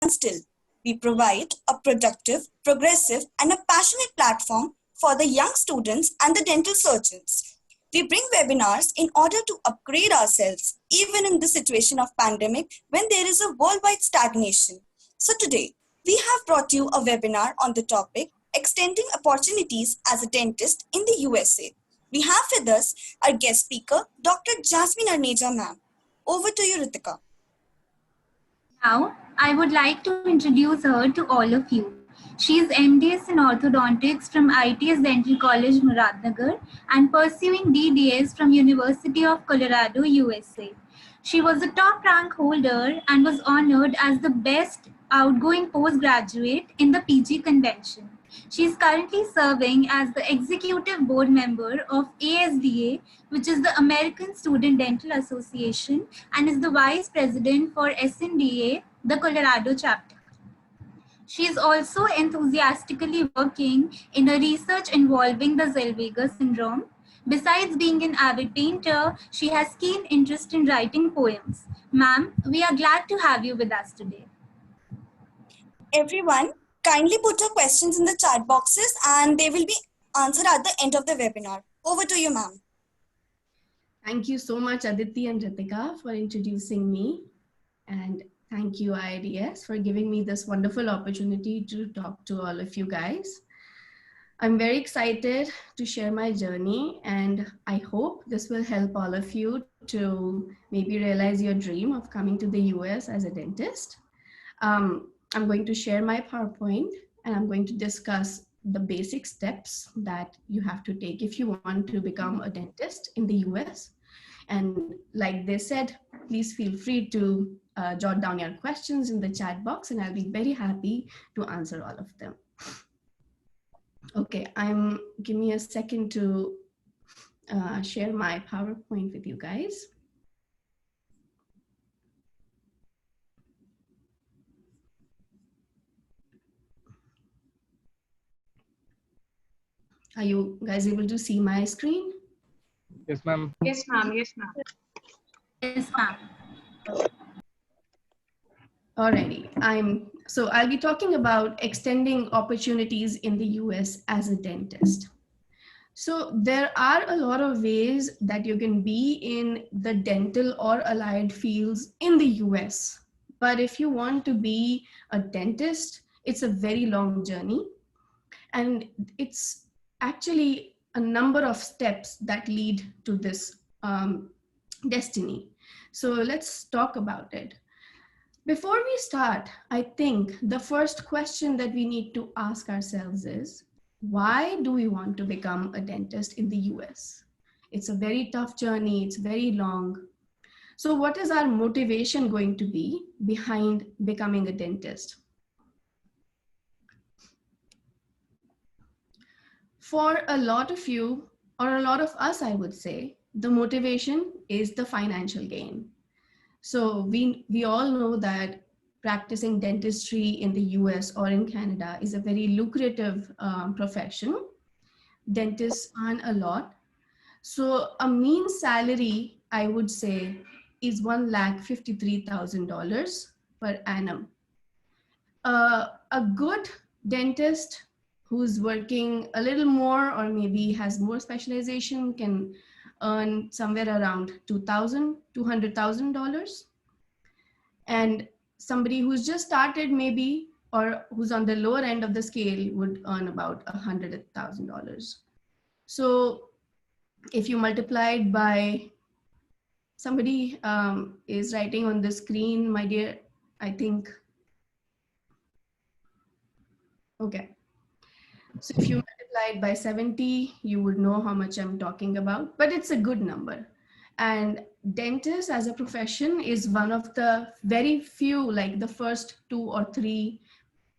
still. We provide a productive, progressive, and a passionate platform for the young students and the dental surgeons. We bring webinars in order to upgrade ourselves, even in the situation of pandemic when there is a worldwide stagnation. So today, we have brought you a webinar on the topic Extending Opportunities as a Dentist in the USA. We have with us our guest speaker, Dr. Jasmine Arneja ma'am. Over to you, Ritika. Now, I would like to introduce her to all of you. She is MDS in Orthodontics from ITS Dental College, Muradnagar, and pursuing DDS from University of Colorado, USA. She was a top rank holder and was honored as the best outgoing postgraduate in the PG convention. She is currently serving as the executive board member of ASDA, which is the American Student Dental Association, and is the vice president for SNDA, the Colorado chapter. She is also enthusiastically working in a research involving the Zellweger syndrome. Besides being an avid painter, she has keen interest in writing poems. Ma'am, we are glad to have you with us today. Everyone, kindly put your questions in the chat boxes and they will be answered at the end of the webinar. Over to you, ma'am. Thank you so much, Aditi and Ritika, for introducing me. And thank you, IDS, for giving me this wonderful opportunity to talk to all of you guys. I'm very excited to share my journey, and I hope this will help all of you to maybe realize your dream of coming to the US as a dentist. I'm going to share my PowerPoint, and I'm going to discuss the basic steps that you have to take if you want to become a dentist in the US. And like they said, please feel free to jot down your questions in the chat box, and I'll be very happy to answer all of them. Okay, give me a second to share my PowerPoint with you guys. Are you guys able to see my screen? Yes, ma'am. Yes, ma'am. Yes, ma'am. Yes, ma'am. Alrighty, so I'll be talking about extending opportunities in the US as a dentist. So there are a lot of ways that you can be in the dental or allied fields in the US. But if you want to be a dentist, it's a very long journey. And it's actually a number of steps that lead to this destiny. So let's talk about it. Before we start, I think the first question that we need to ask ourselves is, why do we want to become a dentist in the US? It's a very tough journey, it's very long. So what is our motivation going to be behind becoming a dentist? For a lot of you, or a lot of us, I would say, the motivation is the financial gain. So we all know that practicing dentistry in the US or in Canada is a very lucrative profession. Dentists earn a lot. So a mean salary, I would say, is $1,53,000 per annum. A good dentist who's working a little more or maybe has more specialization can earn somewhere around $200,000. And somebody who's just started maybe, or who's on the lower end of the scale, would earn about $100,000. So if you multiply it by, somebody is writing on the screen, my dear, I think, okay. So if you multiply it by 70, you would know how much I'm talking about, but it's a good number. And dentist as a profession is one of the very few, like the first 2 or 3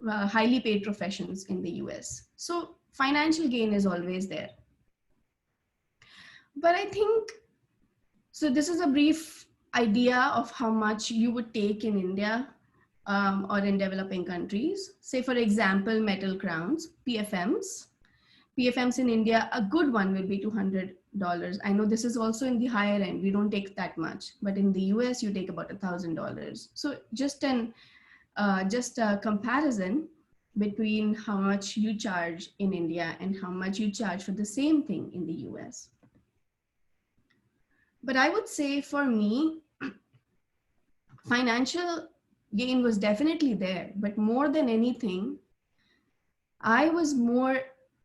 highly paid professions in the US. So financial gain is always there. But I think, so this is a brief idea of how much you would take in India or in developing countries. Say for example, metal crowns, PFMs. PFMs in India, a good one will be $200. I know this is also in the higher end. We don't take that much, but in the US, you take about $1,000. So just an just a comparison between how much you charge in India and how much you charge for the same thing in the US. But I would say for me, financial gain was definitely there, but more than anything, I was more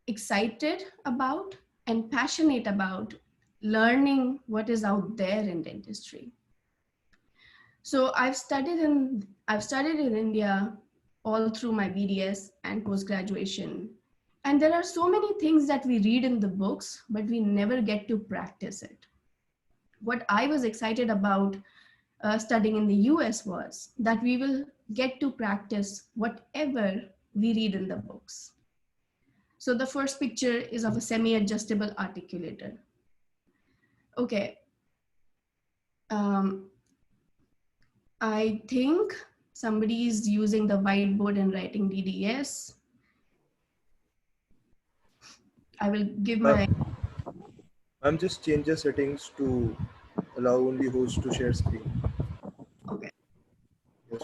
excited about and passionate about learning what is out there in dentistry. So I've studied in India all through my BDS and post-graduation. And there are so many things that we read in the books, but we never get to practice it. What I was excited about studying in the US was that we will get to practice whatever we read in the books. So the first picture is of a semi-adjustable articulator. Okay. I think somebody is using the whiteboard and writing DDS. I will give my... I'm just change the settings to allow only host to share screen. Okay. Yes.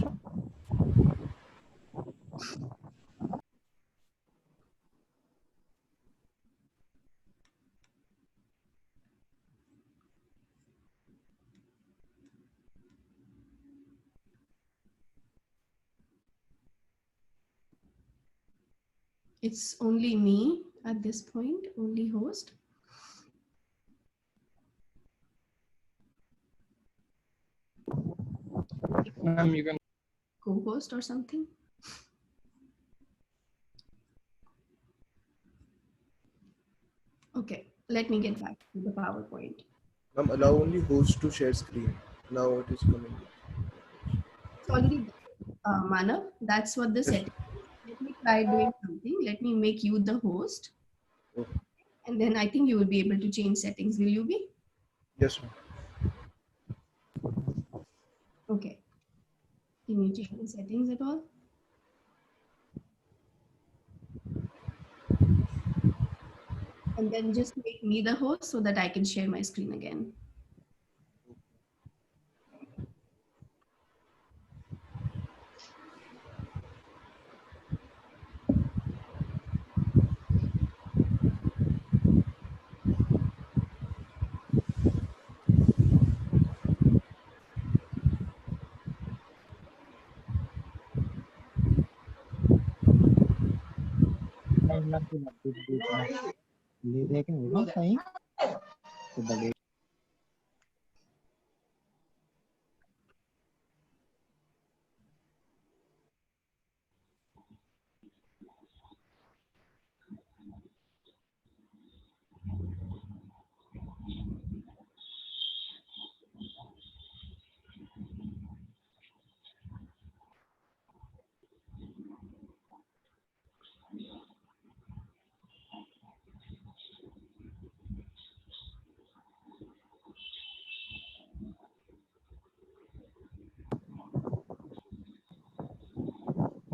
It's only me at this point, only host. Ma'am, you can Co-host or something. Okay, let me get back to the PowerPoint. Allow only host to share screen. Now it is coming. It's already Manav, that's what the setting. Let me try doing something. Let me make you the host. Okay. And then I think you will be able to change settings. Will you be? Yes, ma'am. Okay. Can you change the settings at all? And then just make me the host so that I can share my screen again.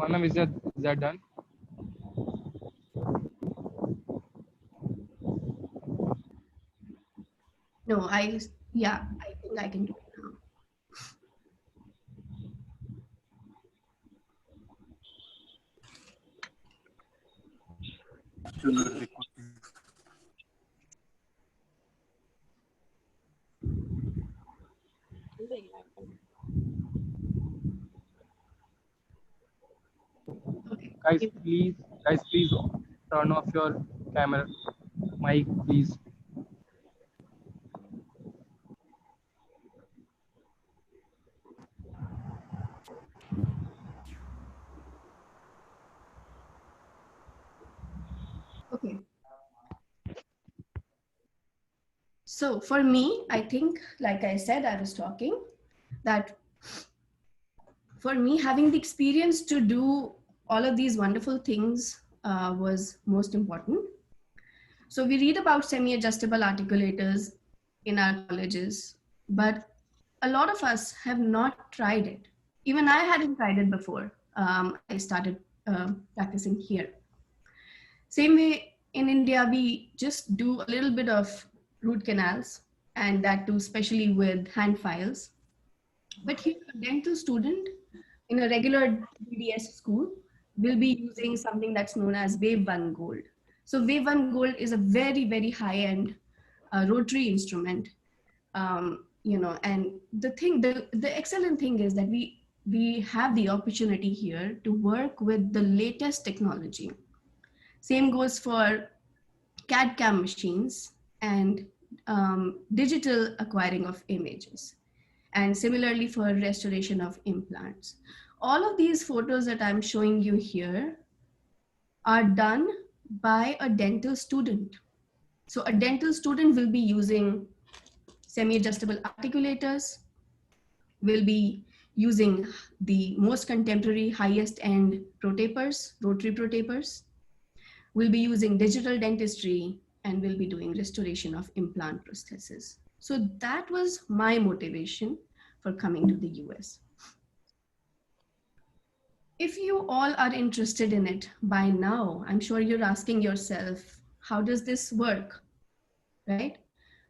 Ma'am, is that done? No, I think I can do it now. Okay. Guys, please turn off your camera, mic, please. Okay. So for me, I think, like I said, I was talking that for me, having the experience to do all of these wonderful things was most important. So we read about semi-adjustable articulators in our colleges, but a lot of us have not tried it. Even I hadn't tried it before I started practicing here. Same way in India, we just do a little bit of root canals, and that too, especially with hand files. But here, a dental student in a regular DDS school, will be using something that's known as Wave 1 Gold. So Wave 1 Gold is a very, very high-end rotary instrument. And the excellent thing is that we have the opportunity here to work with the latest technology. Same goes for CAD/CAM machines and digital acquiring of images, and similarly for restoration of implants. All of these photos that I'm showing you here are done by a dental student. So a dental student will be using semi-adjustable articulators, will be using the most contemporary highest end protapers, rotary protapers, will be using digital dentistry, and will be doing restoration of implant prosthesis. So that was my motivation for coming to the US. If you all are interested in it by now, I'm sure you're asking yourself, how does this work, right?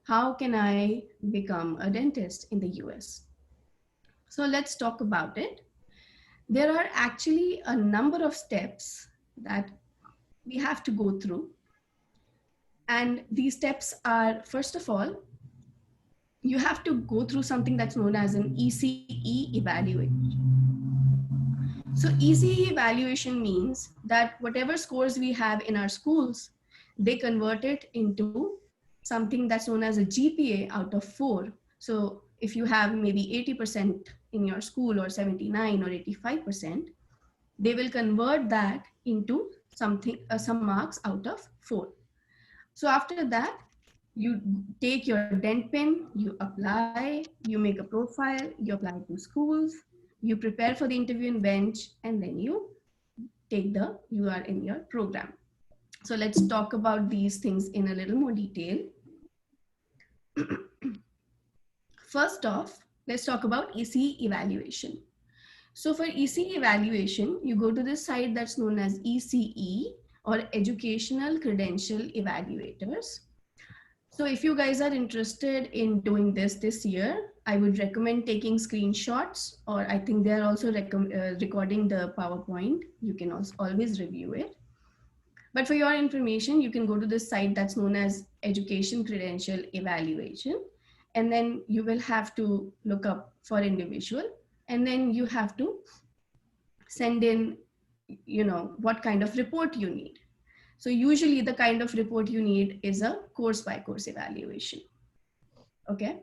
How can I become a dentist in the US? So let's talk about it. There are actually a number of steps that we have to go through. And these steps are, first of all, you have to go through something that's known as an ECE evaluation. So ECE evaluation means that whatever scores we have in our schools, they convert it into something that's known as a GPA out of 4. So if you have maybe 80% in your school, or 79 or 85%, they will convert that into something, some marks out of 4. So after that, you take your dent pin, you apply, you make a profile, you apply to schools, you prepare for the interview and bench, and then you are in your program. So let's talk about these things in a little more detail. First off, let's talk about ECE evaluation. So for ECE evaluation, you go to this site that's known as ECE, or Educational Credential Evaluators. So if you guys are interested in doing this year, I would recommend taking screenshots, or I think they're also recording the PowerPoint. You can also always review it. But for your information, you can go to this site that's known as Education Credential Evaluation. And then you will have to look up for individual. And then you have to send in, what kind of report you need. So usually the kind of report you need is a course by course evaluation. Okay.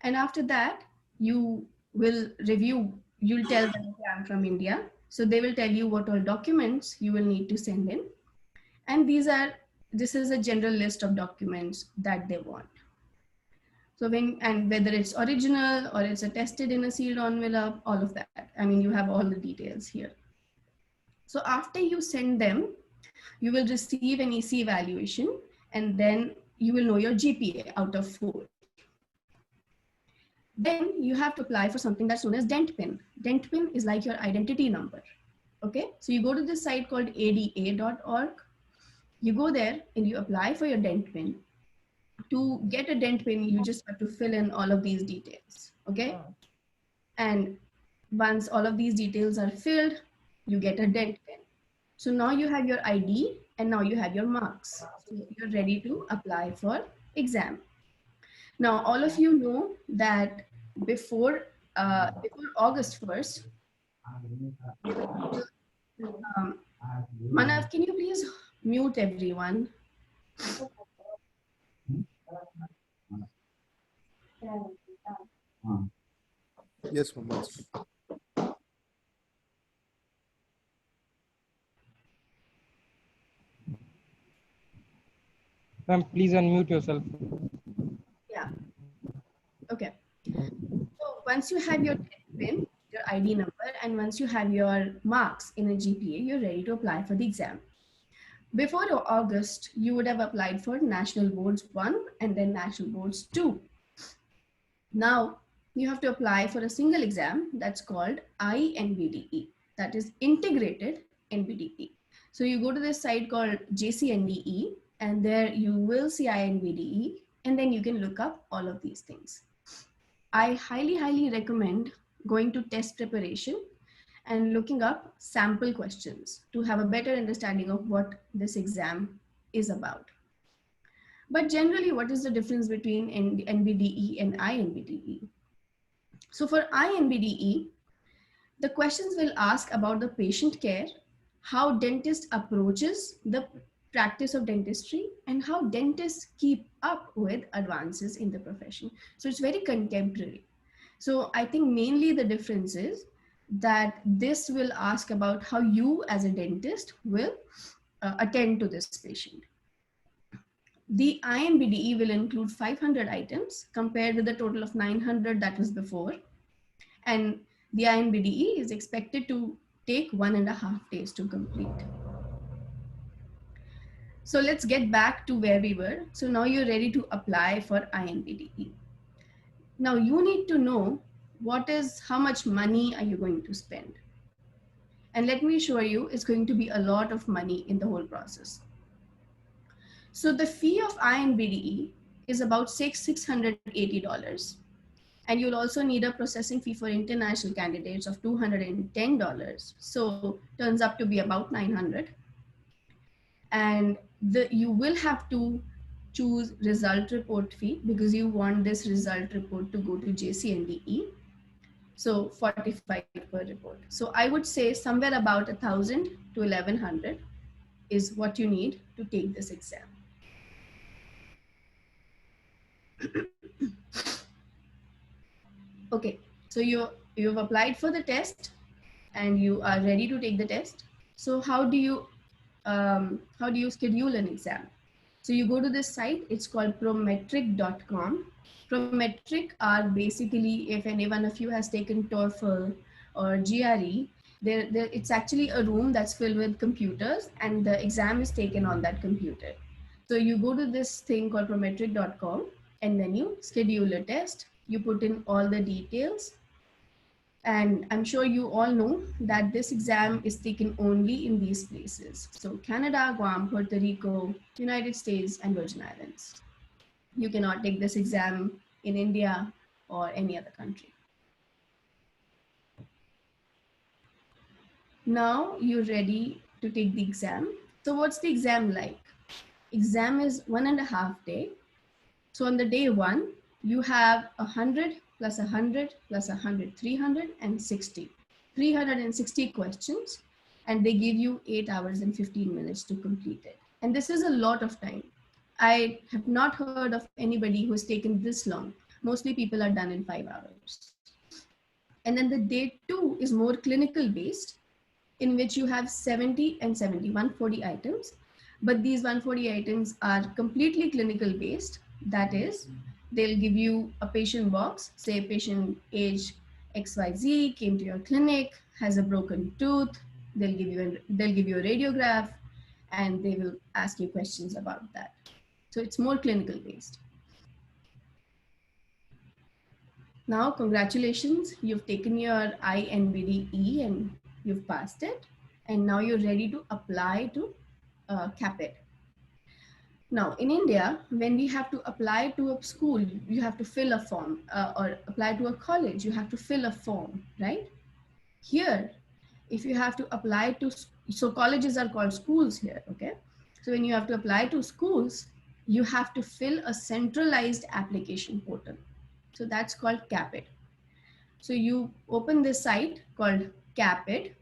And after that, you will review, you'll tell them I'm from India. So they will tell you what all documents you will need to send in. And this is a general list of documents that they want. So whether it's original or it's attested in a sealed envelope, all of that. I mean, you have all the details here. So after you send them, you will receive an ECE evaluation, and then you will know your GPA out of 4. Then you have to apply for something that's known as dent pin. Dent pin is like your identity number. Okay, so you go to this site called ada.org. You go there and you apply for your dent pin. To get a dent pin, you just have to fill in all of these details. Okay, and once all of these details are filled, you get a dent pin. So now you have your ID, and now you have your marks. So you're ready to apply for exam. Now, all of you know that before August 1st, Manav, can you please mute everyone? Yes, Mama. Ma'am, please unmute yourself. Yeah. Okay. So once you have your PIN, your ID number, and once you have your marks in a GPA, you're ready to apply for the exam. Before August, you would have applied for National Boards 1 and then National Boards 2. Now you have to apply for a single exam that's called INBDE, that is Integrated NBDE. So you go to this site called JCNDE, and there you will see INBDE, and then you can look up all of these things. I highly, highly recommend going to test preparation and looking up sample questions to have a better understanding of what this exam is about. But generally, what is the difference between NBDE and INBDE? So for INBDE, the questions will ask about the patient care, how dentist approaches the practice of dentistry, and how dentists keep up with advances in the profession. So it's very contemporary. So I think mainly the difference is that this will ask about how you as a dentist will attend to this patient. The INBDE will include 500 items compared with the total of 900 that was before. And the INBDE is expected to take 1.5 days to complete. So let's get back to where we were. So now you're ready to apply for INBDE. Now you need to know how much money are you going to spend? And let me assure you, it's going to be a lot of money in the whole process. So the fee of INBDE is about $680. And you'll also need a processing fee for international candidates of $210. So turns up to be about 900. And you will have to choose result report fee because you want this result report to go to JCNDE. So 45 per report. So I would say somewhere about 1,000 to 1,100 is what you need to take this exam. Okay, so you've applied for the test and you are ready to take the test. So how do you schedule an exam? So you go to this site, it's called prometric.com. Prometric are basically, if any one of you has taken TOEFL or GRE, it's actually a room that's filled with computers and the exam is taken on that computer. So you go to this thing called prometric.com and then you schedule a test, you put in all the details. And I'm sure you all know that this exam is taken only in these places. So Canada, Guam, Puerto Rico, United States, and Virgin Islands. You cannot take this exam in India or any other country. Now you're ready to take the exam. So what's the exam like? Exam is 1.5 days. So on the day 1, you have 100 plus 100 plus 100, 360. 360 questions, and they give you 8 hours and 15 minutes to complete it. And this is a lot of time. I have not heard of anybody who has taken this long. Mostly people are done in 5 hours. And then the day 2 is more clinical based, in which you have 70 and 70, 140 items. But these 140 items are completely clinical based. That is, they'll give you a patient box, say patient age XYZ came to your clinic, has a broken tooth. They'll give you a radiograph, and they will ask you questions about that. So it's more clinical based. Now, congratulations, you've taken your INBDE and you've passed it. And now you're ready to apply to CAPIT. Now, in India, when we have to apply to a school, you have to fill a form, or apply to a college, you have to fill a form, right? Here, if you have to apply to, so colleges are called schools here, okay? So when you have to apply to schools, you have to fill a centralized application portal. So that's called CAPIT. So you open this site called CAPIT,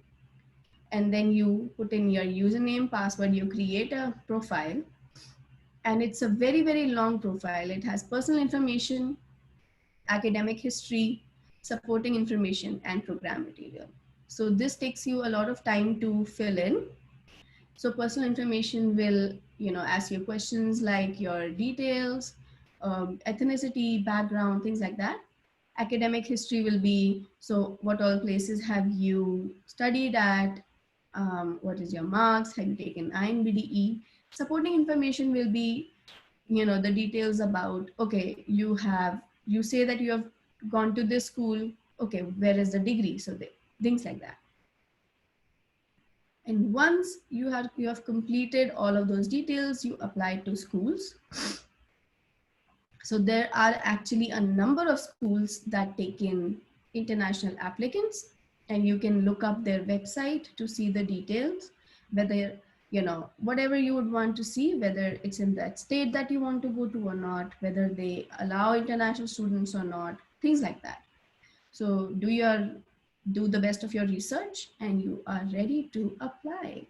and then you put in your username, password, you create a profile. And it's a very, very long profile. It has personal information, academic history, supporting information, and program material. So this takes you a lot of time to fill in. So personal information will, ask you questions like your details, ethnicity, background, things like that. Academic history will be, so what all places have you studied at? What is your marks? Have you taken INBDE? Supporting information will be, the details about, okay, you say that you have gone to this school. Okay, where is the degree? So things like that. And once you have completed all of those details, you apply to schools. So there are actually a number of schools that take in international applicants, and you can look up their website to see the details, whether, you know, whatever you would want to see, whether it's in that state that you want to go to or not, whether they allow international students or not, things like that. So do the best of your research and you are ready to apply.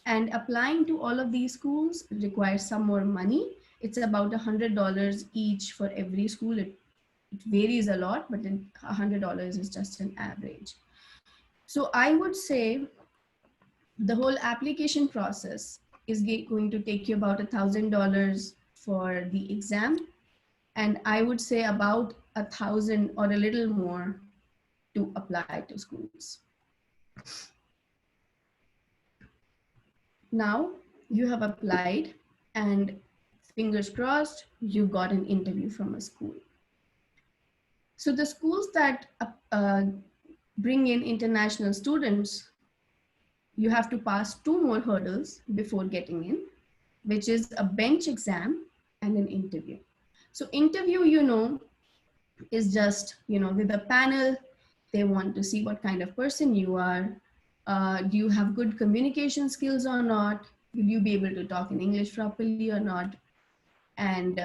And applying to all of these schools requires some more money. It's about $100 each for every school. It varies a lot, but then $100 is just an average. So I would say the whole application process is going to take you about $1,000 for the exam. And I would say about 1,000 or a little more to apply to schools. Now you have applied and fingers crossed, you got an interview from a school. So the schools that bring in international students, you have to pass 2 more hurdles before getting in, which is a bench exam and an interview. So interview, you know, is just, you know, with a panel. They want to see what kind of person you are. Do you have good communication skills or not? Will you be able to talk in English properly or not? And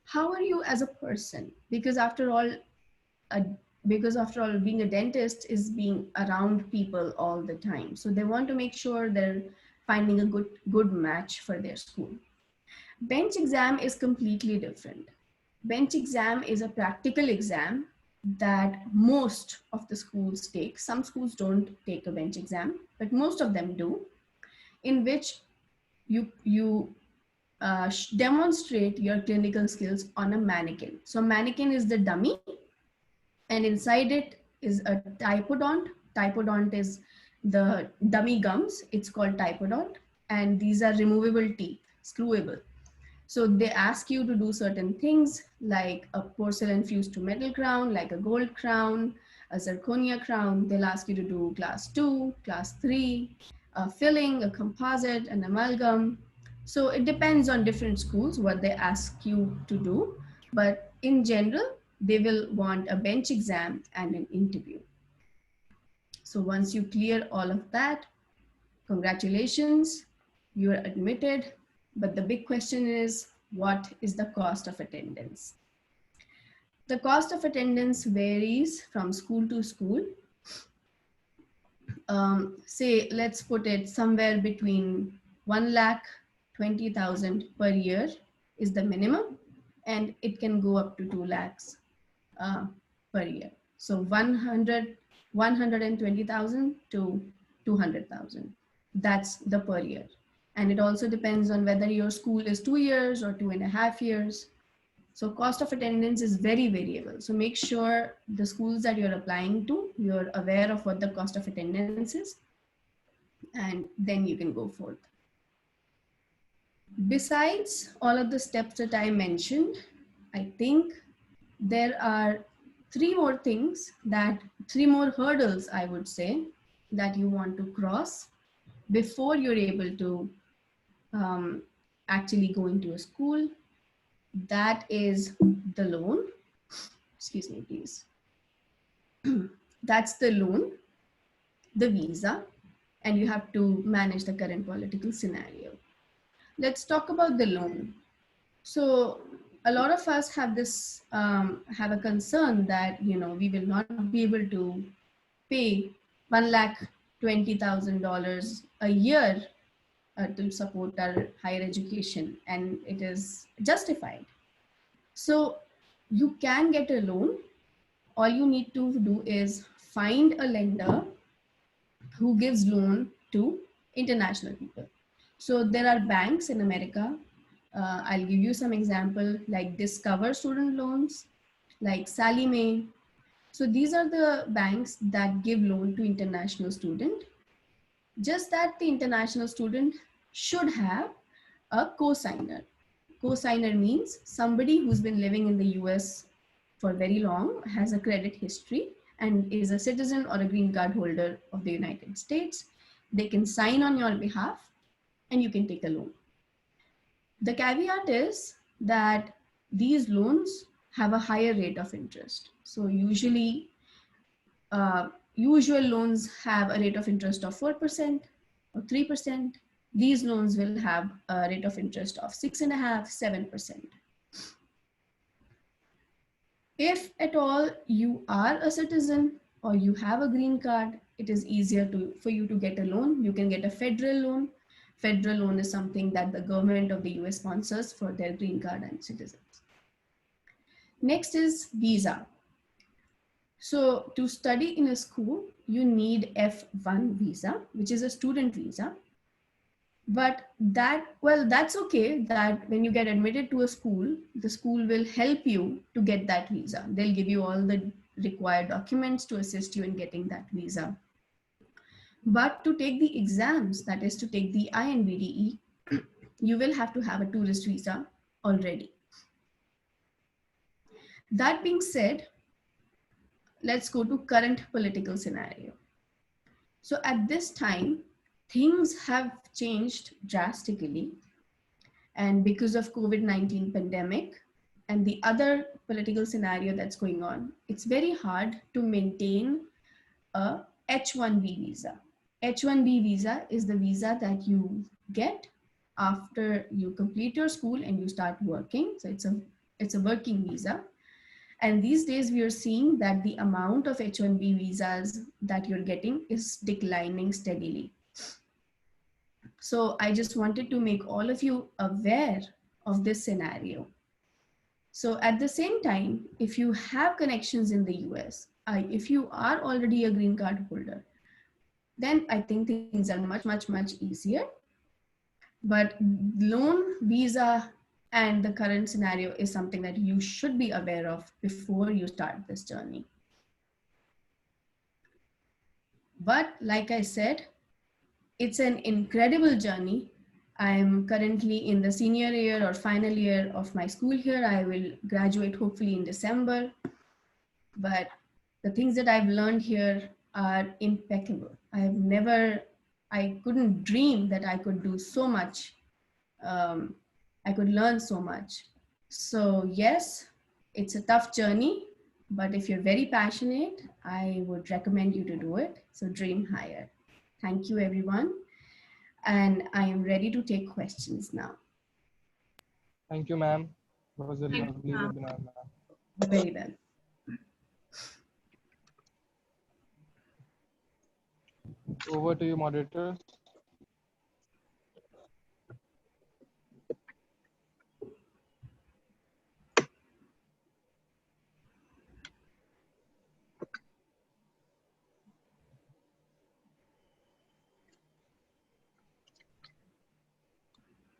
how are you as a person? Because after all, being a dentist is being around people all the time. So they want to make sure they're finding a good match for their school. Bench exam is completely different. Bench exam is a practical exam that most of the schools take. Some schools don't take a bench exam, but most of them do, in which you demonstrate your clinical skills on a mannequin. So mannequin is the dummy, and inside it is a typodont. Typodont is the dummy gums. It's called typodont, and these are removable teeth, screwable. So they ask you to do certain things like a porcelain fused to metal crown, like a gold crown, a zirconia crown. They'll ask you to do class 2, class 3, a filling, a composite, an amalgam. So it depends on different schools what they ask you to do. But in general, they will want a bench exam and an interview. So once you clear all of that, congratulations, you are admitted. But the big question is, what is the cost of attendance? The cost of attendance varies from school to school. Say, let's put it somewhere between 1,20,000 per year is the minimum, and it can go up to 2 lakhs per year. So 120,000 to 200,000. That's the per year. And it also depends on whether your school is 2 years or 2.5 years. So cost of attendance is very variable. So make sure the schools that you're applying to, you're aware of what the cost of attendance is, and then you can go forth. Besides all of the steps that I mentioned, I think there are 3 more things that, 3 more hurdles, I would say, that you want to cross before you're able to actually go into a school. That is the loan. Excuse me, please. That's the loan, the visa, and you have to manage the current political scenario. Let's talk about the loan. So a lot of us have this, have a concern that, you know, we will not be able to pay $1,20,000 a year to support our higher education, and it is justified. So you can get a loan. All you need to do is find a lender who gives loan to international people. So there are banks in America. I'll give you some example, like Discover Student Loans, like Sallie Mae. So these are the banks that give loan to international student. Just that the international student should have a co-signer. Co-signer means somebody who's been living in the US for very long, has a credit history, and is a citizen or a green card holder of the United States. They can sign on your behalf and you can take a loan. The caveat is that these loans have a higher rate of interest. So usually usual loans have a rate of interest of 4% or 3%. These loans will have a rate of interest of 6.5%, 7%. If at all you are a citizen or you have a green card, it is easier for you to get a loan. You can get a federal loan. Federal loan is something that the government of the US sponsors for their green card and citizens. Next is visa. So to study in a school, you need F1 visa, which is a student visa. But that's okay that when you get admitted to a school, the school will help you to get that visa. They'll give you all the required documents to assist you in getting that visa. But to take the exams, that is to take the INVDE, you will have to have a tourist visa already. That being said, let's go to current political scenario. So at this time, things have changed drastically. And because of COVID-19 pandemic and the other political scenario that's going on, it's very hard to maintain a H-1B visa. H-1B visa is the visa that you get after you complete your school and you start working. So it's a working visa. And these days we are seeing that the amount of H-1B visas that you're getting is declining steadily. So I just wanted to make all of you aware of this scenario. So at the same time, if you have connections in the US, if you are already a green card holder, then I think things are much easier. But loan, visa, and the current scenario is something that you should be aware of before you start this journey. But like I said, it's an incredible journey. I'm currently in the senior year or final year of my school here. I will graduate hopefully in December. But the things that I've learned here are impeccable. I couldn't dream that I could do so much. I could learn so much. So yes, it's a tough journey, but if you're very passionate, I would recommend you to do it. So dream higher. Thank you, everyone. And I am ready to take questions now. Thank you, ma'am. It was a lovely webinar, ma'am. Very well. Over to you, moderators.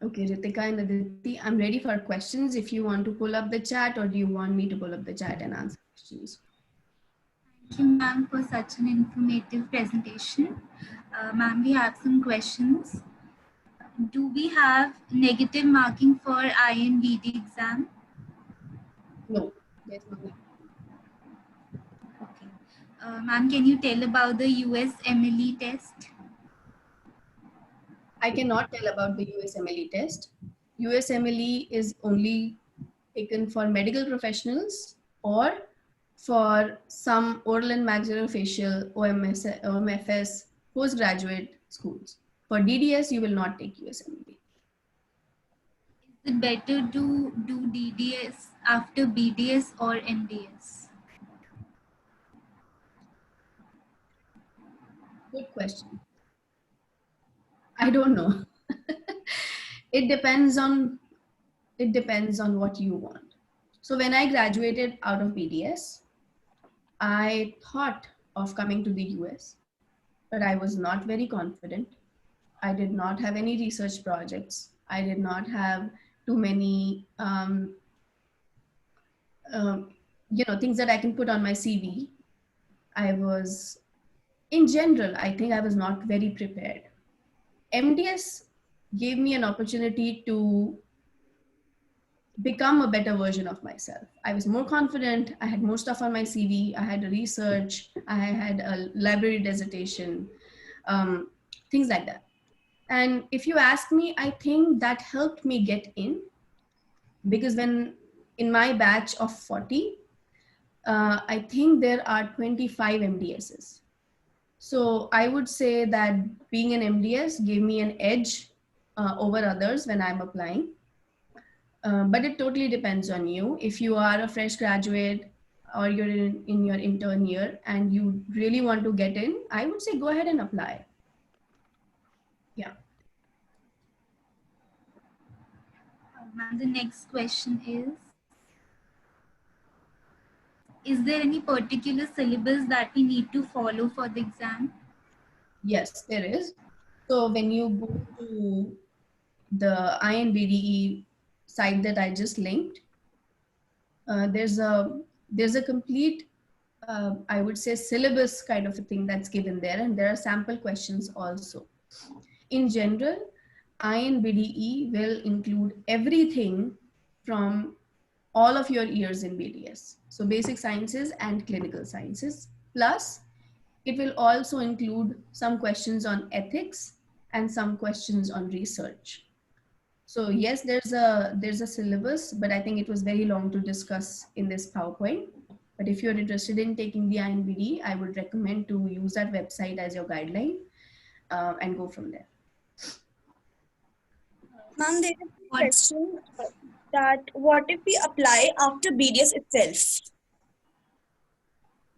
Okay, Ritika and Aditi, I'm ready for questions. If you want to pull up the chat, or do you want me to pull up the chat and answer questions? Thank you, ma'am, for such an informative presentation. Ma'am, we have some questions. Do we have negative marking for INVD exam? No, there's no. Okay. Ma'am, can you tell about the USMLE test? I cannot tell about the USMLE test. USMLE is only taken for medical professionals or for some oral and maxillofacial OMFS postgraduate schools. For DDS, you will not take USMLE. Is it better to do DDS after BDS or MDS? Good question. I don't know. It depends on what you want. So when I graduated out of BDS, I thought of coming to the US, but I was not very confident. I did not have any research projects. I did not have too many, things that I can put on my CV. In general, I think I was not very prepared. MDS gave me an opportunity to become a better version of myself. I was more confident. I had more stuff on my CV. I had a research. I had a library dissertation, things like that. And if you ask me, I think that helped me get in, because when in my batch of 40, I think there are 25 MDSs. So I would say that being an MDS gave me an edge over others when I'm applying. But it totally depends on you. If you are a fresh graduate or you're in your intern year and you really want to get in, I would say go ahead and apply. Yeah. And the next question is there any particular syllabus that we need to follow for the exam? Yes, there is. So when you go to the INBDE site that I just linked, there's a complete, I would say, syllabus kind of a thing that's given there, and there are sample questions also. In general, INBDE will include everything from all of your years in BDS. So basic sciences and clinical sciences. Plus, it will also include some questions on ethics and some questions on research. So yes, there's a syllabus, but I think it was very long to discuss in this PowerPoint. But if you're interested in taking the INBD, I would recommend to use that website as your guideline and go from there. Ma'am, there is a question that what if we apply after BDS itself?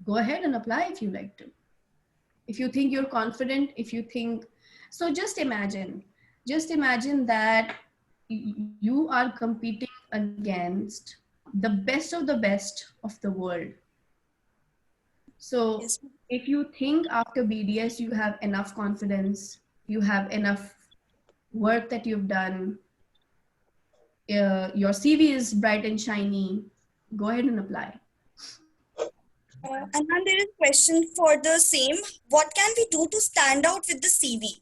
Go ahead and apply if you like to. If you think you're confident, if you think, so just imagine that you are competing against the best of the world. So Yes. if you think after BDS you have enough confidence, you have enough work that you've done, your CV is bright and shiny, go ahead and apply. And then there is a question for the same. What can we do to stand out with the CV?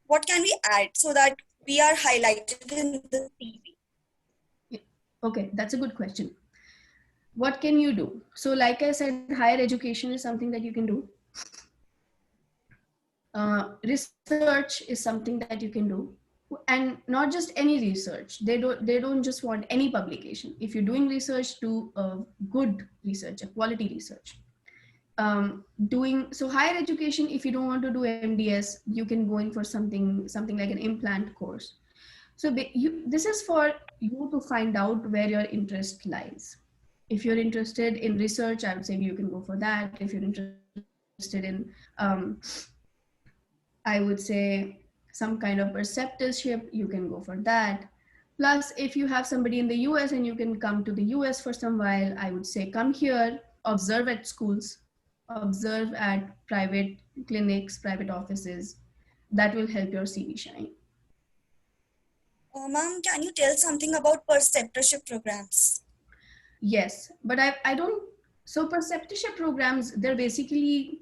What can we add so that we are highlighted in the CV? Okay, that's a good question. What can you do? So like I said, higher education is something that you can do. Research is something that you can do, and not just any research. They don't just want any publication. If you're doing research, do a good research, a quality research. So higher education, if you don't want to do MDS, you can go in for something like an implant course. So this is for you to find out where your interest lies. If you're interested in research, I would say you can go for that. If you're interested in I would say some kind of preceptorship, you can go for that. Plus, if you have somebody in the US and you can come to the US for some while, I would say come here, observe at schools, observe at private clinics, private offices. That will help your CV shine. Ma'am, can you tell something about preceptorship programs? Yes, but I don't, so preceptorship programs, they're basically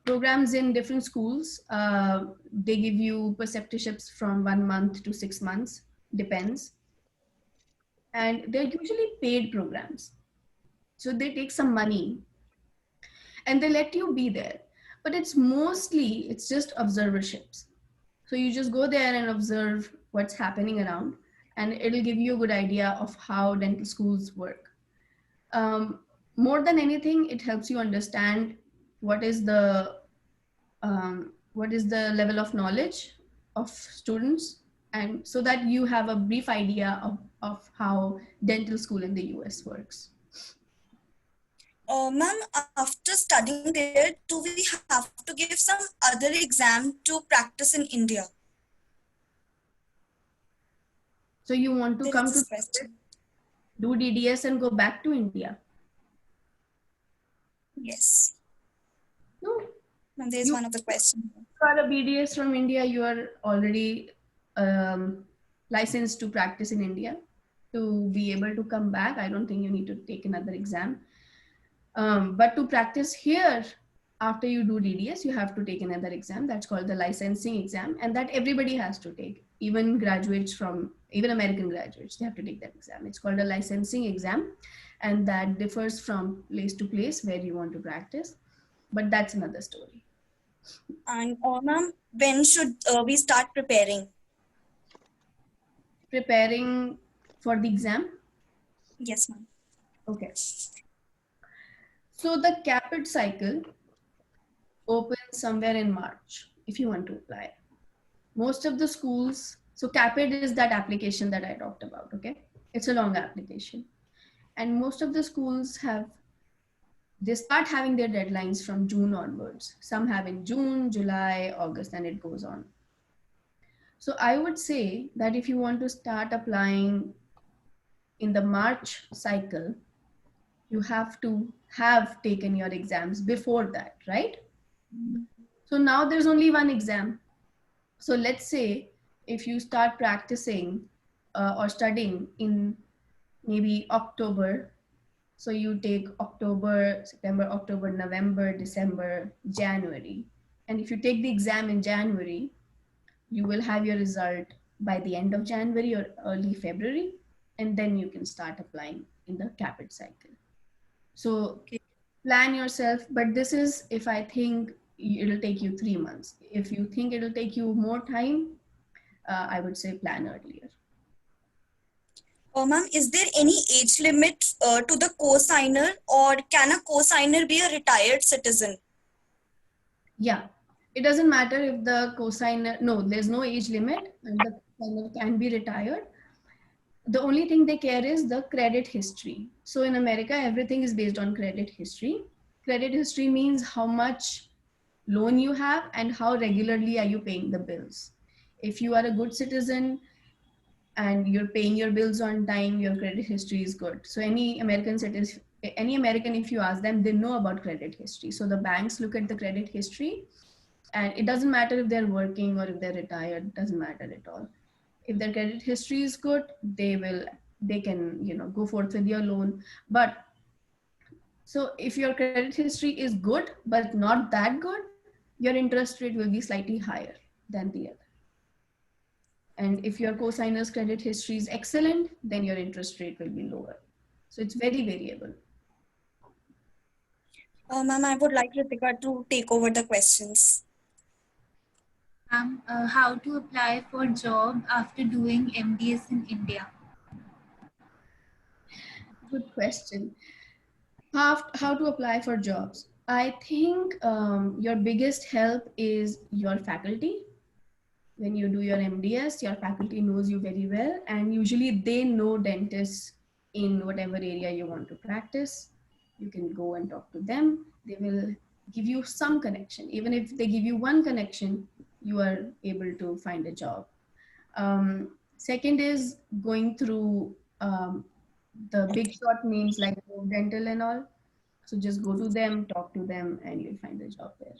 programs in different schools. They give you preceptorships from 1 month to 6 months, depends. And they're usually paid programs. So they take some money and they let you be there. But it's just observerships. So you just go there and observe what's happening around, and it'll give you a good idea of how dental schools work. More than anything, it helps you understand what is the level of knowledge of students, and so that you have a brief idea of how dental school in the US works. Ma'am, after studying there, do we have to give some other exam to practice in India? So you want to There come is to this question. do DDS and go back to India? Yes. No. And there's one of the questions. You are a BDS from India, you are already licensed to practice in India. To be able to come back, I don't think you need to take another exam. But to practice here, after you do DDS, you have to take another exam. That's called the licensing exam, and that everybody has to take. Even American graduates, they have to take that exam. It's called a licensing exam, and that differs from place to place where you want to practice. But that's another story. And ma'am, when should we start preparing? Preparing for the exam? Yes, ma'am. Okay. So the CAPIT cycle open somewhere in March if you want to apply. Most of the schools, so CAPID is that application that I talked about, okay? It's a long application. And most of the schools they start having their deadlines from June onwards. Some have in June, July, August, and it goes on. So I would say that if you want to start applying in the March cycle, you have to have taken your exams before that, right? So now there's only one exam. So let's say if you start practicing or studying in maybe October, so you take October, September, October, November, December, January. And if you take the exam in January, you will have your result by the end of January or early February, and then you can start applying in the CAPIT cycle. So plan yourself, but this is if I think it'll take you 3 months. If you think it'll take you more time, I would say plan earlier. Ma'am, is there any age limit to the co-signer, or can a co-signer be a retired citizen? Yeah, it doesn't matter if the co-signer, no, there's no age limit and the co-signer can be retired. The only thing they care is the credit history. So in America, everything is based on credit history. Credit history means how much loan you have and how regularly are you paying the bills. If you are a good citizen and you're paying your bills on time, your credit history is good. So any American citizen, any American, if you ask them, they know about credit history. So the banks look at the credit history, and it doesn't matter if they're working or if they're retired, doesn't matter at all. If their credit history is good, they can go forth with your loan. But so if your credit history is good but not that good, your interest rate will be slightly higher than the other. And if your co-signer's credit history is excellent, then your interest rate will be lower. So it's very variable. Ma'am, I would like Ritika to take over the questions. How to apply for job after doing MDS in India? Good question. How to apply for jobs? I think your biggest help is your faculty. When you do your MDS, your faculty knows you very well, and usually they know dentists in whatever area you want to practice. You can go and talk to them. They will give you some connection. Even if they give you one connection, you are able to find a job. Second is going through the big shot names like Dental and all. So just go to them, talk to them, and you'll find a job there.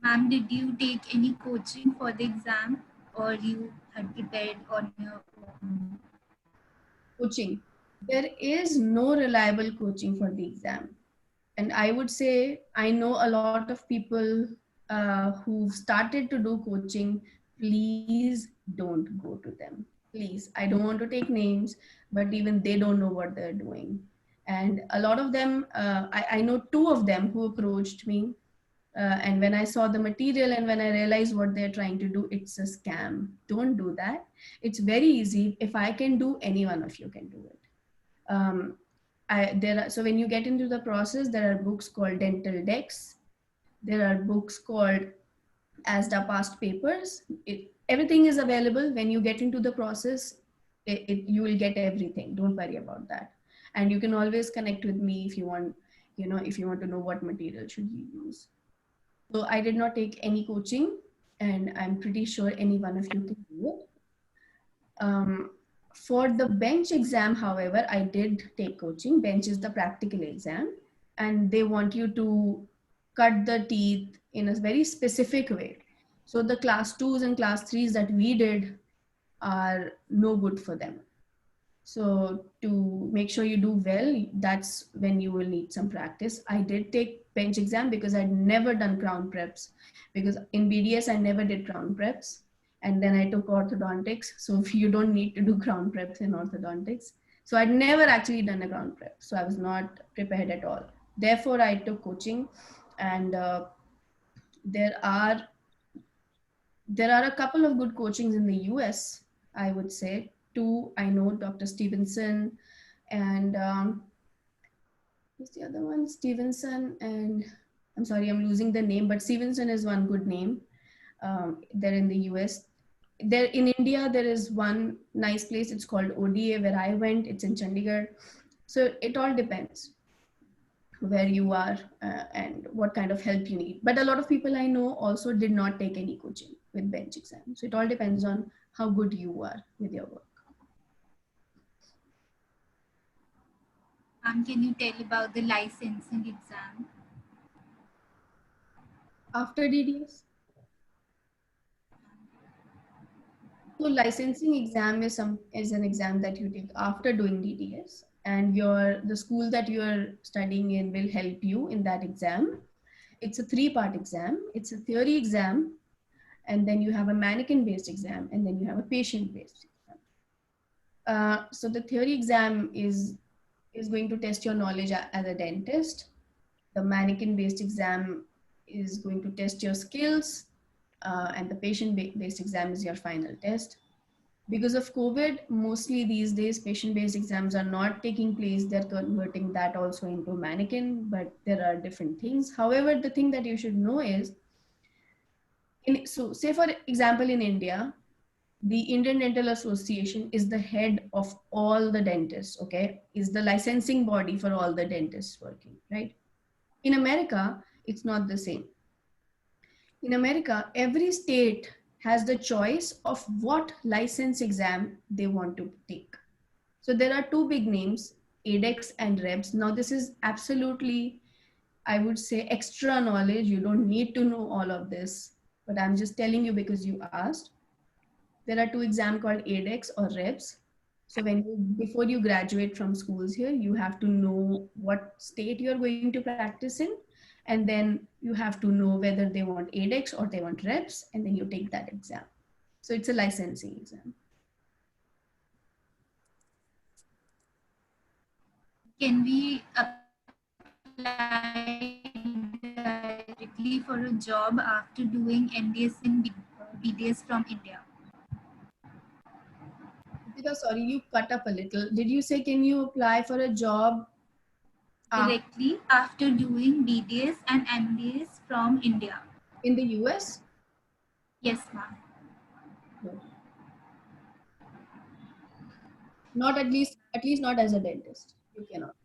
Ma'am, did you take any coaching for the exam, or you had prepared on your own? Coaching. There is no reliable coaching for the exam. And I would say I know a lot of people who've started to do coaching. Please don't go to them. Please. I don't want to take names, but even they don't know what they're doing. And a lot of them, I know 2 of them who approached me. And when I saw the material and when I realized what they're trying to do, it's a scam. Don't do that. It's very easy. If I can do, any one of you can do it. So when you get into the process, there are books called Dental Decks. There are books called ASDA Past Papers. Everything is available. When you get into the process, you will get everything. Don't worry about that. And you can always connect with me if you want, if you want to know what material should you use. So I did not take any coaching, and I'm pretty sure any one of you can do it. For the bench exam, however, I did take coaching. Bench is the practical exam, and they want you to cut the teeth in a very specific way. So the class 2s and class 3s that we did are no good for them. So to make sure you do well, that's when you will need some practice. I did take bench exam because I'd never done crown preps, because in BDS, I never did crown preps. And then I took orthodontics. So you don't need to do crown preps in orthodontics. So I'd never actually done a crown prep. So I was not prepared at all. Therefore, I took coaching, and there are a couple of good coachings in the US, I would say. 2, I know, Dr. Stevenson, and who's the other one? Stevenson and I'm sorry, I'm losing the name, but Stevenson is one good name. They're in the US. There in India, there is one nice place. It's called ODA where I went. It's in Chandigarh. So it all depends where you are and what kind of help you need. But a lot of people I know also did not take any coaching with bench exam. So it all depends on how good you are with your work. Can you tell about the licensing exam? After DDS? So licensing exam is an exam that you take after doing DDS, and the school that you are studying in will help you in that exam. It's a 3-part exam. It's a theory exam, and then you have a mannequin-based exam, and then you have a patient-based exam. So the theory exam is going to test your knowledge as a dentist. The mannequin-based exam is going to test your skills, and the patient-based exam is your final test. Because of COVID, mostly these days, patient-based exams are not taking place. They're converting that also into mannequin, but there are different things. However, the thing that you should know is, so say for example, in India, the Indian Dental Association is the head of all the dentists, okay? Is the licensing body for all the dentists working, right? In America, it's not the same. In America, every state has the choice of what license exam they want to take. So there are 2 big names, ADEX and REBS. Now this is absolutely, I would say, extra knowledge. You don't need to know all of this, but I'm just telling you because you asked. There are 2 exams called ADEX or REBS. So before you graduate from schools here, you have to know what state you're going to practice in. And then you have to know whether they want ADEX or they want REBS, and then you take that exam. So it's a licensing exam. Can we apply directly for a job after doing MDS and BDS from India? Sorry, you cut up a little. Did you say, can you apply for a job directly after doing BDS and MDS from India? In the US? Yes, ma'am. No. Not at least not as a dentist. You cannot.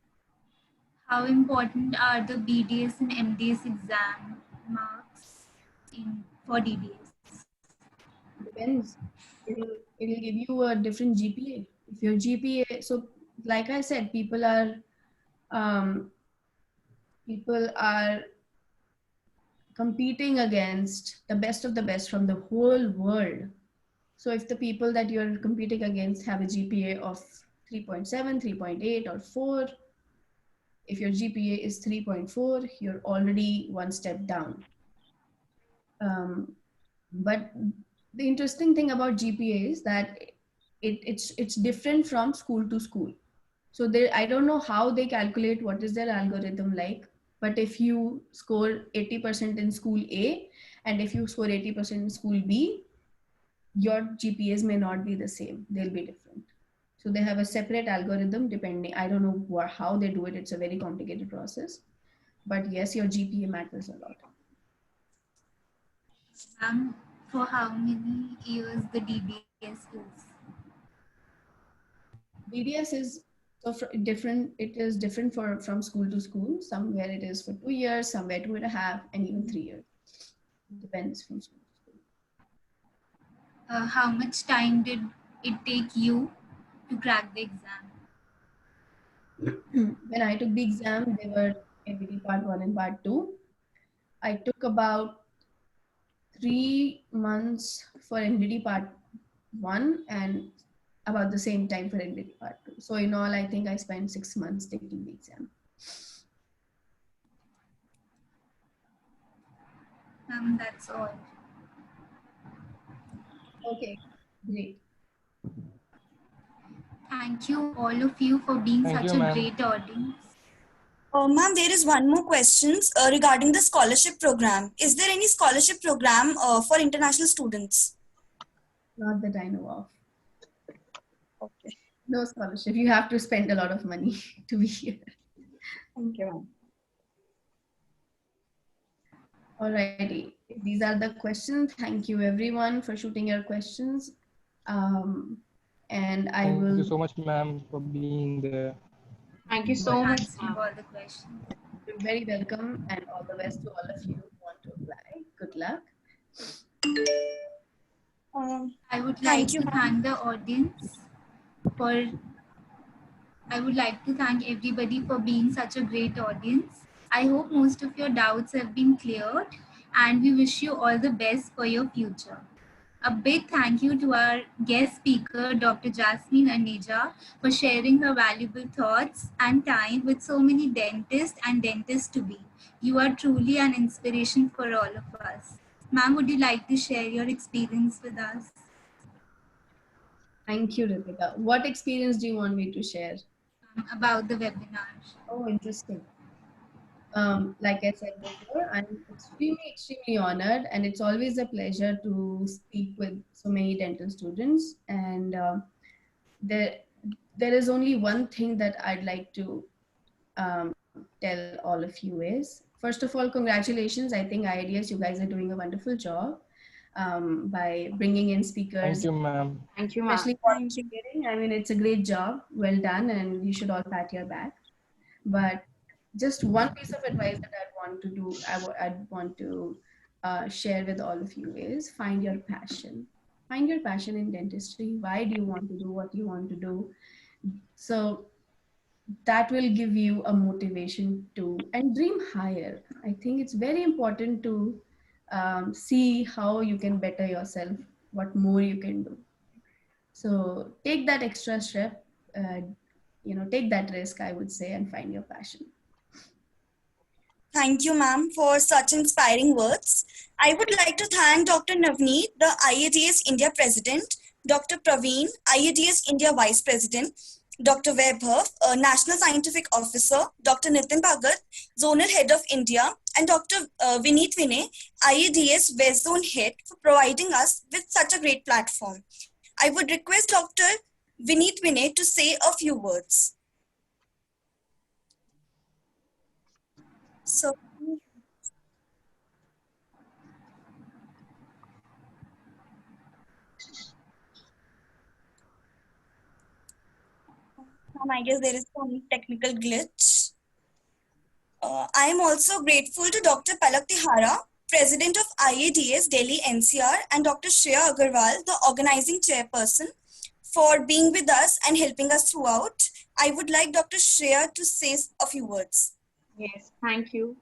How important are the BDS and MDS exam marks for DDS? Depends. It'll give you a different GPA. If your GPA, so like I said, people are competing against the best of the best from the whole world. So if the people that you're competing against have a GPA of 3.7, 3.8 or 4, if your GPA is 3.4, you're already one step down. But the interesting thing about GPA is that it's different from school to school. So I don't know how they calculate what is their algorithm like, but if you score 80% in school A and if you score 80% in school B, your GPAs may not be the same. They'll be different. So they have a separate algorithm depending. I don't know how they do it. It's a very complicated process. But yes, your GPA matters a lot. For how many years the DDS is? DDS is different. It is different from school to school. Somewhere it is for 2 years, somewhere 2.5, and even 3 years. It depends from school to school. How much time did it take you to crack the exam? When I took the exam, they were MBD part 1 and part 2. I took about 3 months for MBD part 1 and about the same time for MBD part 2. So in all, I think I spent 6 months taking the exam. That's all. Okay, great. Thank you all of you for being such a great audience. Ma'am, there is one more question regarding the scholarship program. Is there any scholarship program for international students? Not that I know of. Okay. No scholarship. You have to spend a lot of money to be here. Thank you, ma'am. Alrighty, these are the questions. Thank you everyone for shooting your questions. And I Thank will. you so much, ma'am, for being there. Thank you For so much, answering ma'am. all the questions. You're very welcome, and all the best to all of you who want to apply. Good luck. I would Thank like you, to ma'am. thank the audience for. I would like to thank everybody for being such a great audience. I hope most of your doubts have been cleared, and we wish you all the best for your future. A big thank you to our guest speaker, Dr. Jasmine Aneja, for sharing her valuable thoughts and time with so many dentists and dentists to be. You are truly an inspiration for all of us. Ma'am, would you like to share your experience with us? Thank you, Ritika. What experience do you want me to share? About the webinar. Oh, interesting. Like I said before, I'm extremely honored, and it's always a pleasure to speak with so many dental students. And there, there is only one thing that I'd like to tell all of you is, first of all, congratulations. I think IDS, you guys are doing a wonderful job by bringing in speakers. Thank you, ma'am. Thank you, ma'am. Especially Thank you. participating. I mean, it's a great job. Well done, and you should all pat your back. But just one piece of advice that I'd want to share with all of you is find your passion. Find your passion in dentistry. Why do you want to do what you want to do? So that will give you a motivation to and dream higher. I think it's very important to see how you can better yourself, what more you can do. So take that extra step, take that risk, I would say, and find your passion. Thank you, ma'am, for such inspiring words. I would like to thank Dr. Navneet, the IADS India President, Dr. Praveen, IADS India Vice President, Dr. Vaibhav, National Scientific Officer, Dr. Nitin Bhagat, Zonal Head of India, and Dr. Vineet Vinay, IADS West Zone Head, for providing us with such a great platform. I would request Dr. Vineet Vinay to say a few words. So, I guess there is some technical glitch. I am also grateful to Dr. Palak Tihara, President of IADS Delhi NCR, and Dr. Shreya Agarwal, the organizing chairperson, for being with us and helping us throughout. I would like Dr. Shreya to say a few words. Yes, thank you.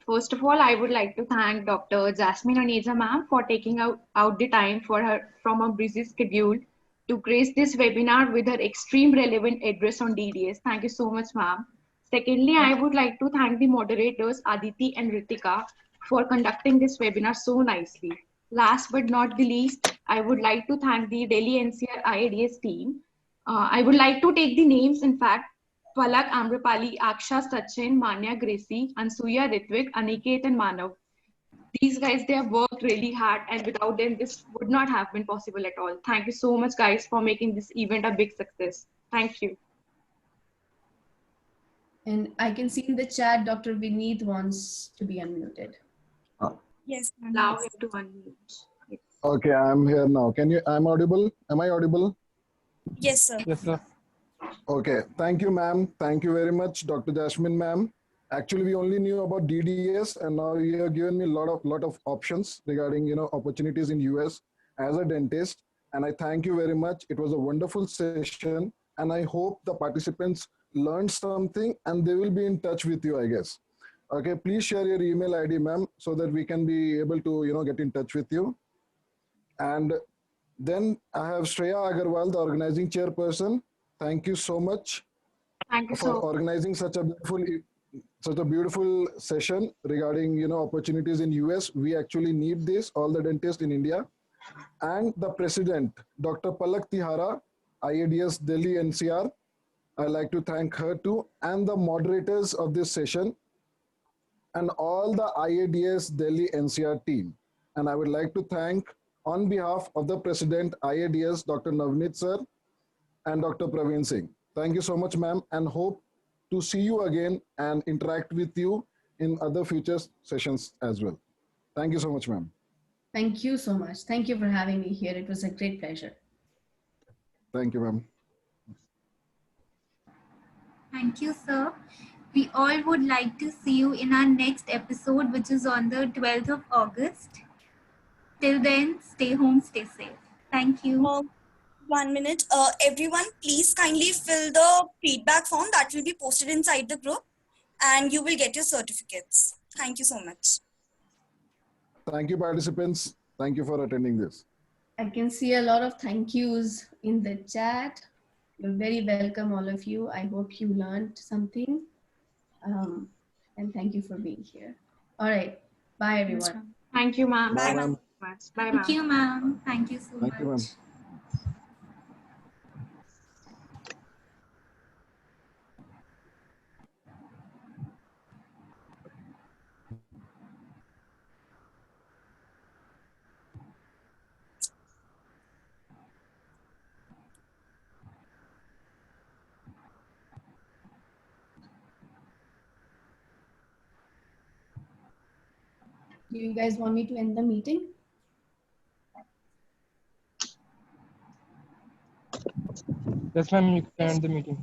First of all, I would like to thank Dr. Jasmine Aneja ma'am for taking out the time for her from a busy schedule to grace this webinar with her extreme relevant address on DDS. Thank you so much, ma'am. Secondly, I would like to thank the moderators Aditi and Ritika for conducting this webinar so nicely. Last but not the least, I would like to thank the Delhi NCR IADS team. I would like to take the names, in fact, Palak, Amrapali, Aksha, Sachin, Manya, Gracie, Ansuya, Ritvik, Aniket, and Manav. These guys, they have worked really hard, and without them, this would not have been possible at all. Thank you so much, guys, for making this event a big success. Thank you. And I can see in the chat, Dr. Vineet wants to be unmuted. Yes, ma'am. Now we have to unmute. Yes. Okay, I'm here now. I'm audible? Am I audible? Yes, sir. Yes, sir. Okay, thank you, ma'am. Thank you very much, Dr. Jasmine, ma'am. Actually, we only knew about DDS, and now you have given me a lot of options regarding opportunities in US as a dentist. And I thank you very much. It was a wonderful session, and I hope the participants learned something, and they will be in touch with you, I guess. Okay, please share your email ID, ma'am, so that we can be able to get in touch with you. And then I have Shreya Agarwal, the organizing chairperson. Thank you so much Thank you for so much. organizing such a beautiful session regarding opportunities in US. We actually need this, all the dentists in India. And the president, Dr. Palak Tihara, IADS Delhi NCR. I'd like to thank her too, and the moderators of this session, and all the IADS Delhi NCR team. And I would like to thank, on behalf of the president, IADS, Dr. Navneet sir, and Dr. Praveen Singh. Thank you so much, ma'am, and hope to see you again and interact with you in other future sessions as well. Thank you so much, ma'am. Thank you so much. Thank you for having me here. It was a great pleasure. Thank you, ma'am. Thank you, sir. We all would like to see you in our next episode, which is on the 12th of August. Till then, stay home, stay safe. Thank you. 1 minute. Everyone, please kindly fill the feedback form that will be posted inside the group and you will get your certificates. Thank you so much. Thank you, participants. Thank you for attending this. I can see a lot of thank yous in the chat. You're very welcome, all of you. I hope you learned something. And thank you for being here. All right. Bye, everyone. Thank you, ma'am. Bye, Bye, ma'am. Bye, ma'am. Thank you, ma'am. Thank you so Thank you, ma'am. much. Do you guys want me to end the meeting? Yes, ma'am, you can end the meeting.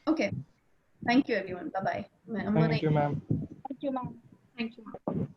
Okay. Thank you, everyone. Bye-bye. I'm gonna Thank you, ma'am. Thank you, ma'am. Thank you, ma'am.